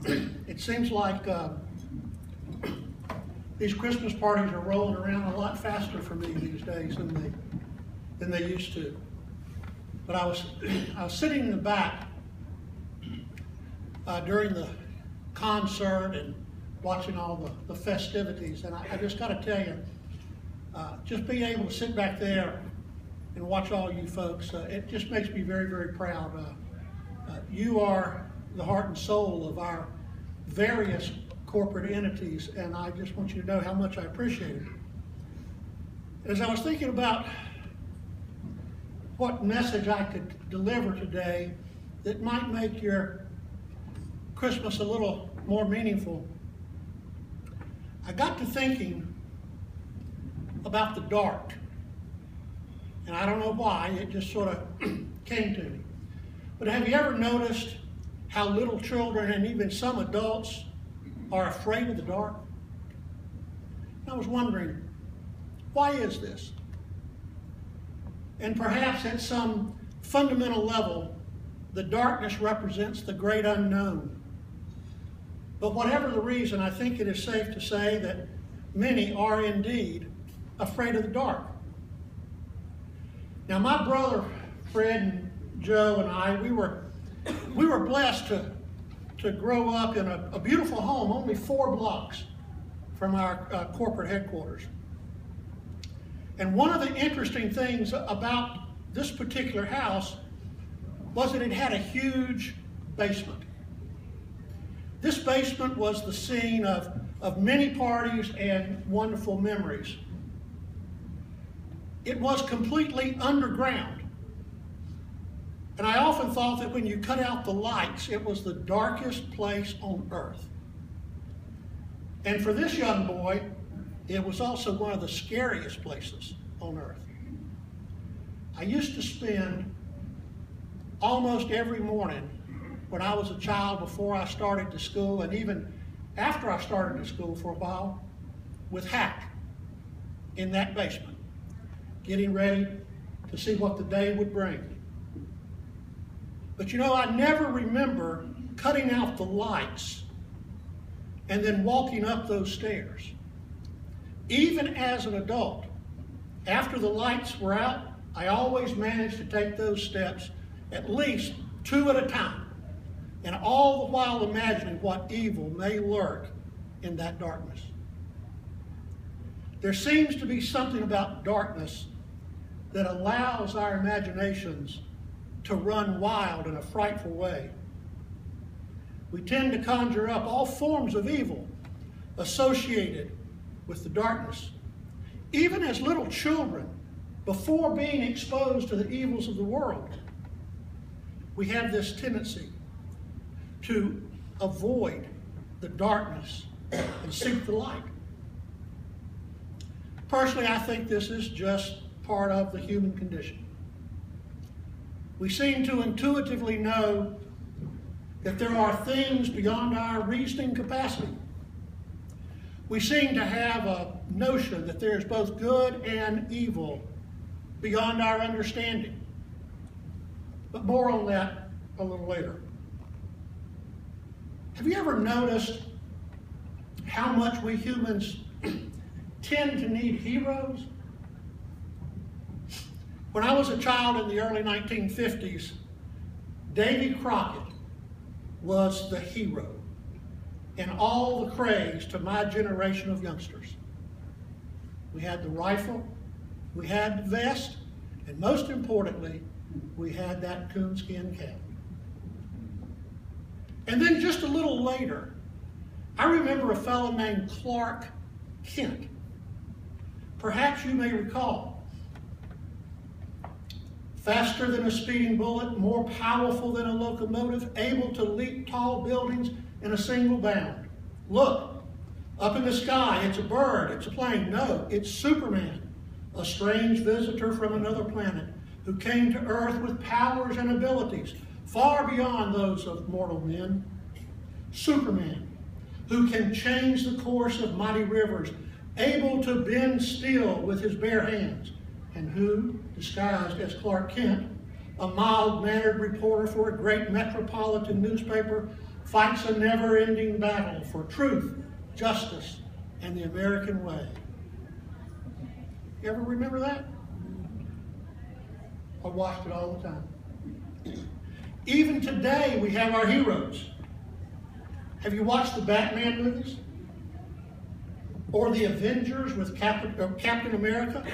It seems like these Christmas parties are rolling around a lot faster for me these days than they used to. But I was sitting in the back during the concert and watching all the festivities, and I just got to tell you, just being able to sit back there and watch all you folks, it just makes me very, very proud. You are the heart and soul of our various corporate entities, and I just want you to know how much I appreciate it. As I was thinking about what message I could deliver today that might make your Christmas a little more meaningful, I got to thinking about the dark. And I don't know why, it just sort of came to me. But have you ever noticed how little children and even some adults are afraid of the dark? I was wondering, why is this? And perhaps at some fundamental level, the darkness represents the great unknown. But whatever the reason, I think it is safe to say that many are indeed afraid of the dark. Now, my brother Fred and Joe and I, we were blessed to grow up in a beautiful home only 4 blocks from our corporate headquarters. And one of the interesting things about this particular house was that it had a huge basement. This basement was the scene of many parties and wonderful memories. It was completely underground. And I often thought that when you cut out the lights, it was the darkest place on earth. And for this young boy, it was also one of the scariest places on earth. I used to spend almost every morning when I was a child, before I started to school, and even after I started to school for a while, with Hack in that basement, getting ready to see what the day would bring. But you know, I never remember cutting out the lights and then walking up those stairs. Even as an adult, after the lights were out, I always managed to take those steps, at least 2 at a time, and all the while imagining what evil may lurk in that darkness. There seems to be something about darkness that allows our imaginations to run wild in a frightful way. We tend to conjure up all forms of evil associated with the darkness. Even as little children, before being exposed to the evils of the world, we have this tendency to avoid the darkness and seek the light. Personally, I think this is just part of the human condition. We seem to intuitively know that there are things beyond our reasoning capacity. We seem to have a notion that there is both good and evil beyond our understanding. But more on that a little later. Have you ever noticed how much we humans tend to need heroes? When I was a child in the early 1950s, Davy Crockett was the hero and all the craze to my generation of youngsters. We had the rifle, we had the vest, and most importantly, we had that coonskin cap. And then just a little later, I remember a fellow named Clark Kent. Perhaps you may recall. Faster than a speeding bullet, more powerful than a locomotive, able to leap tall buildings in a single bound. Look, up in the sky, it's a bird, it's a plane. No, it's Superman, a strange visitor from another planet who came to Earth with powers and abilities far beyond those of mortal men. Superman, who can change the course of mighty rivers, able to bend steel with his bare hands, and who, disguised as Clark Kent, a mild-mannered reporter for a great metropolitan newspaper, fights a never-ending battle for truth, justice, and the American way. You ever remember that? I watched it all the time. Even today, we have our heroes. Have you watched the Batman movies? Or the Avengers with Captain America,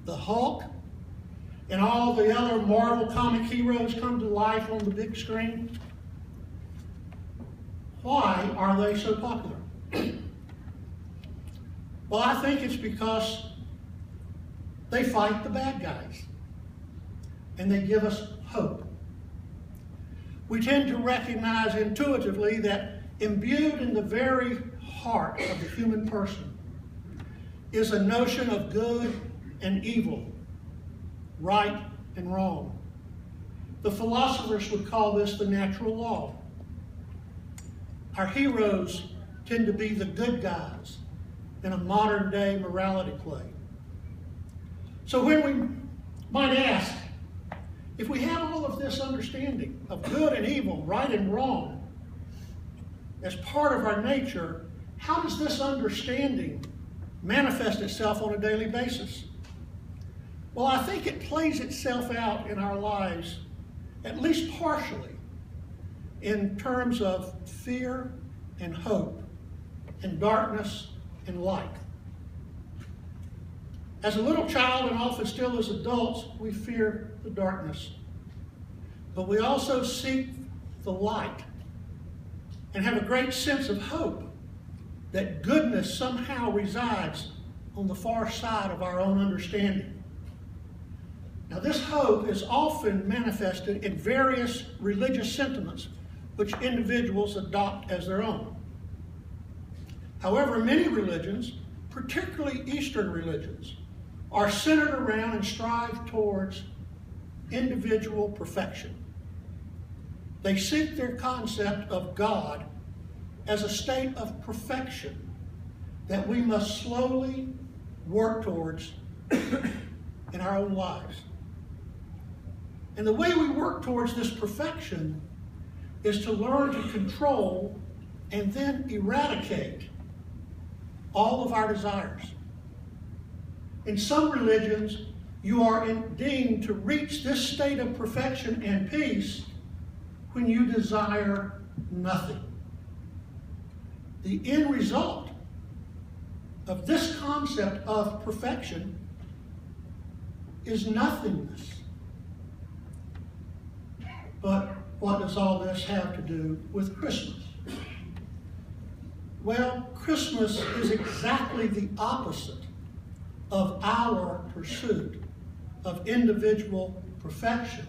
the Hulk, and all the other Marvel comic heroes come to life on the big screen? Why are they so popular? Well, I think it's because they fight the bad guys, and they give us hope. We tend to recognize intuitively that imbued in the very heart of the human person is a notion of good and evil, right and wrong. The philosophers would call this the natural law. Our heroes tend to be the good guys in a modern day morality play. So when we might ask, if we have all of this understanding of good and evil, right and wrong, as part of our nature, how does this understanding manifest itself on a daily basis? Well, I think it plays itself out in our lives, at least partially, in terms of fear and hope, and darkness and light. As a little child, and often still as adults, we fear the darkness. But we also seek the light and have a great sense of hope that goodness somehow resides on the far side of our own understanding. Now, this hope is often manifested in various religious sentiments which individuals adopt as their own. However, many religions, particularly Eastern religions, are centered around and strive towards individual perfection. They seek their concept of God as a state of perfection that we must slowly work towards in our own lives. And the way we work towards this perfection is to learn to control and then eradicate all of our desires. In some religions, you are deemed to reach this state of perfection and peace when you desire nothing. The end result of this concept of perfection is nothingness. But what does all this have to do with Christmas? Well, Christmas is exactly the opposite of our pursuit of individual perfection,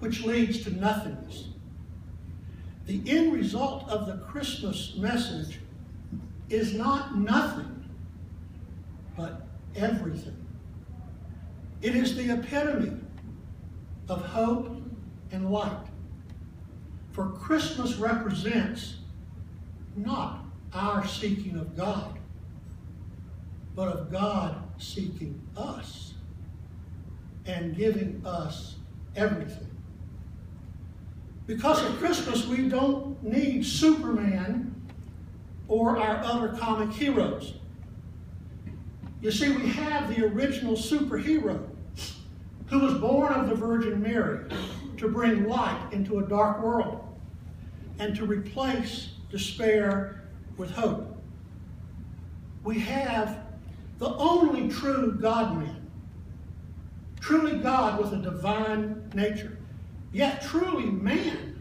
which leads to nothingness. The end result of the Christmas message is not nothing, but everything. It is the epitome of hope and light. For Christmas represents not our seeking of God, but of God seeking us and giving us everything. Because of Christmas, we don't need Superman or our other comic heroes. You see, we have the original superhero who was born of the Virgin Mary to bring light into a dark world and to replace despair with hope. We have the only true God-man, truly God with a divine nature, yet truly man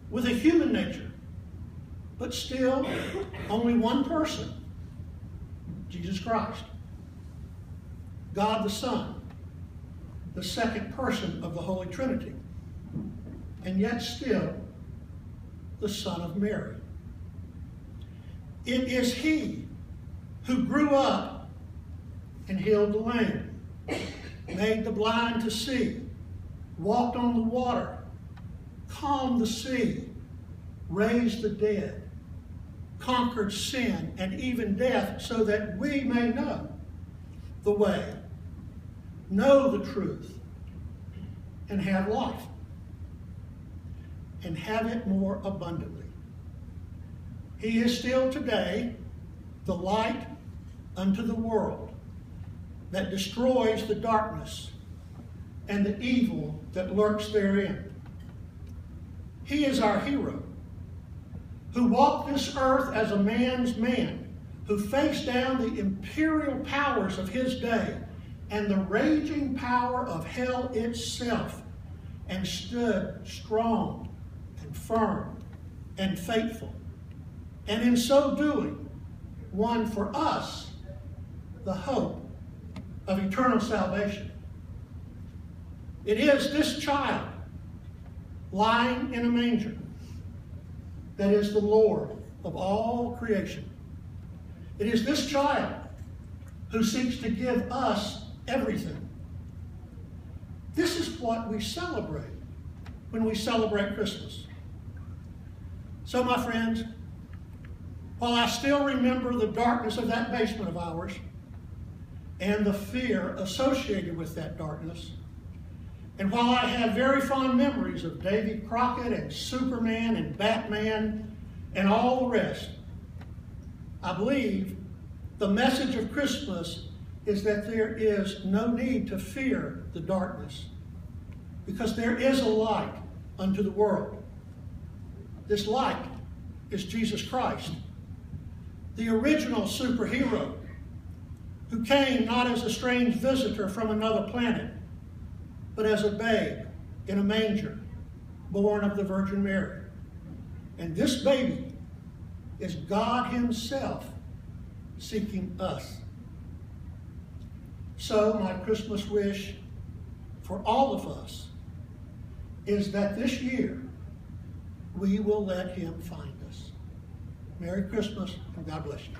with a human nature, but still only one person, Jesus Christ, God the Son, the second person of the Holy Trinity, and yet still the Son of Mary. It is He who grew up and healed the lame, made the blind to see, walked on the water, calmed the sea, raised the dead, conquered sin and even death, so that we may know the way, know the truth, and have life. and have it more abundantly. He is still today the light unto the world that destroys the darkness and the evil that lurks therein. He is our hero, who walked this earth as a man's man, who faced down the imperial powers of his day and the raging power of hell itself, and stood strong and firm and faithful, and in so doing won for us the hope of eternal salvation. It is this child lying in a manger that is the Lord of all creation. It is this child who seeks to give us everything. This is what we celebrate when we celebrate Christmas. So, my friends, while I still remember the darkness of that basement of ours and the fear associated with that darkness, and while I have very fond memories of Davy Crockett and Superman and Batman and all the rest, I believe the message of Christmas is that there is no need to fear the darkness, because there is a light unto the world. This light is Jesus Christ, the original superhero, who came not as a strange visitor from another planet, but as a babe in a manger, born of the Virgin Mary. And this baby is God Himself seeking us. So my Christmas wish for all of us is that this year we will let Him find us. Merry Christmas, and God bless you.